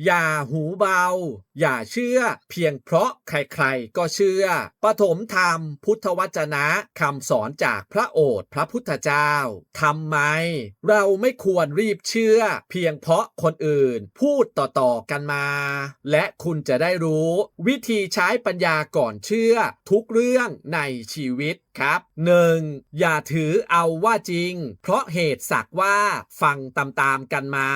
อย่าหูเบาอย่าเชื่อเพียงเพราะใครๆก็เชื่อปฐมธรรมพุทธวจนะคำสอนจากพระโอษฐ์พระพุทธเจ้าทำไมเราไม่ควรรีบเชื่อเพียงเพราะคนอื่นพูดต่อๆกันมาและคุณจะได้รู้วิธีใช้ปัญญาก่อนเชื่อทุกเรื่องในชีวิตครับ 1. อย่าถือเอาว่าจริงเพราะเหตุสักว่าฟังตามๆกันมา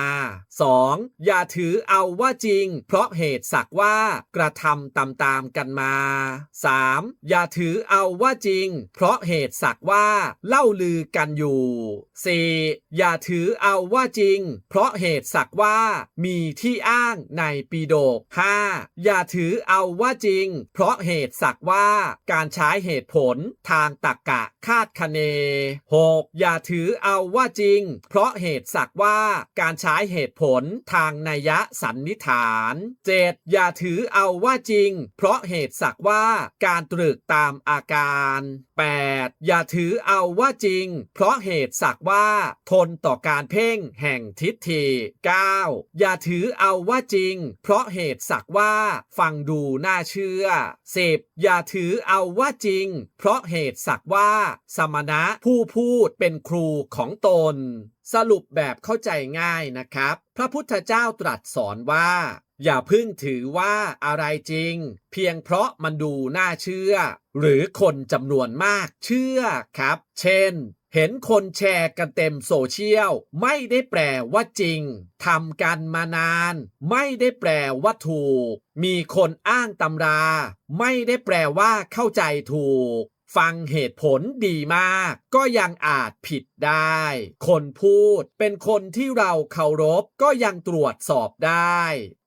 2. อย่าถือเอาว่าจริงเพราะเหตุสักว่ากระทำตามๆกันมา 3. อย่าถือเอาว่าจริงเพราะเหตุสักว่าเล่าลือกันอยู่ 4. อย่าถือเอาว่าจริงเพราะเหตุสักว่ามีที่อ้างในปิฎก 5. อย่าถือเอาว่าจริงเพราะเหตุสักว่าการใช้เหตุผลทางตรรกะคาดคะเน 6. อย่าถือเอาว่าจริงเพราะเหตุสักว่าการใช้เหตุผลทางนัยสันนิษฐาน 7. อย่าถือเอาว่าจริงเพราะเหตุสักว่าการตรึกตามอาการ 8. อย่าถือเอาว่าจริงเพราะเหตุสักว่าทนต่อการเพ่งแห่งทิฏฐิ 9. อย่าถือเอาว่าจริงเพราะเหตุสักว่าฟังดูน่าเชื่อ 10. อย่าถือเอาว่าจริงเพราะเหตุสักว่าสมณะผู้พูดเป็นครูของตนสรุปแบบเข้าใจง่ายนะครับพระพุทธเจ้าตรัสสอนว่าอย่าพึ่งถือว่าอะไรจริงเพียงเพราะมันดูน่าเชื่อหรือคนจำนวนมากเชื่อครับเช่นเห็นคนแชร์กันเต็มโซเชียลไม่ได้แปลว่าจริงทำกันมานานไม่ได้แปลว่าถูกมีคนอ้างตำราไม่ได้แปลว่าเข้าใจถูกฟังเหตุผลดีมากก็ยังอาจผิดได้คนพูดเป็นคนที่เราเคารพก็ยังตรวจสอบได้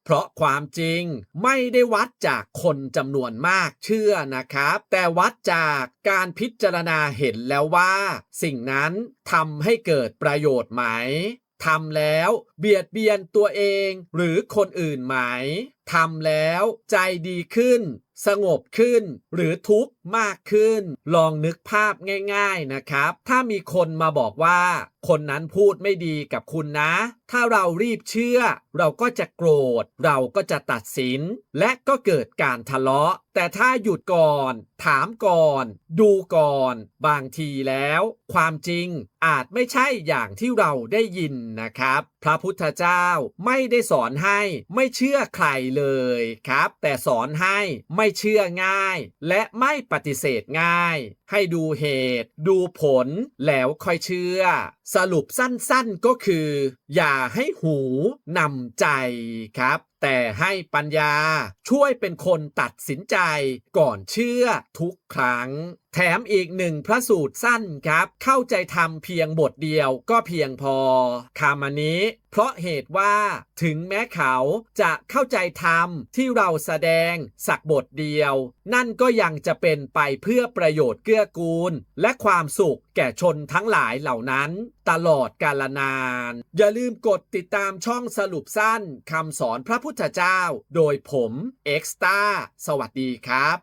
เพราะความจริงไม่ได้วัดจากคนจำนวนมากเชื่อนะครับแต่วัดจากการพิจารณาเห็นแล้วว่าสิ่งนั้นทำให้เกิดประโยชน์ไหมทำแล้วเบียดเบียนตัวเองหรือคนอื่นไหมทำแล้วใจดีขึ้นสงบขึ้นหรือทุกข์มากขึ้นลองนึกภาพง่ายๆนะครับถ้ามีคนมาบอกว่าคนนั้นพูดไม่ดีกับคุณนะถ้าเรารีบเชื่อเราก็จะโกรธเราก็จะตัดสินและก็เกิดการทะเลาะแต่ถ้าหยุดก่อนถามก่อนดูก่อนบางทีแล้วความจริงอาจไม่ใช่อย่างที่เราได้ยินนะครับพระพุทธเจ้าไม่ได้สอนให้ไม่เชื่อใครเลยครับแต่สอนให้ไม่เชื่อง่ายและไม่ปฏิเสธง่ายให้ดูเหตุดูผลแล้วค่อยเชื่อสรุปสั้นๆก็คืออย่าให้หูนำใจครับแต่ให้ปัญญาช่วยเป็นคนตัดสินใจก่อนเชื่อทุกครั้งแถมอีกหนึ่งพระสูตรสั้นครับเข้าใจธรรมเพียงบทเดียวก็เพียงพอคำนี้เพราะเหตุว่าถึงแม้เขาจะเข้าใจธรรมที่เราแสดงสักบทเดียวนั่นก็ยังจะเป็นไปเพื่อประโยชน์เกื้อกูลและความสุขแก่ชนทั้งหลายเหล่านั้นตลอดกาลนานอย่าลืมกดติดตามช่องสรุปสั้นคำสอนพระพุทธเจ้าโดยผมเอ็กซ์ต้าสวัสดีครับ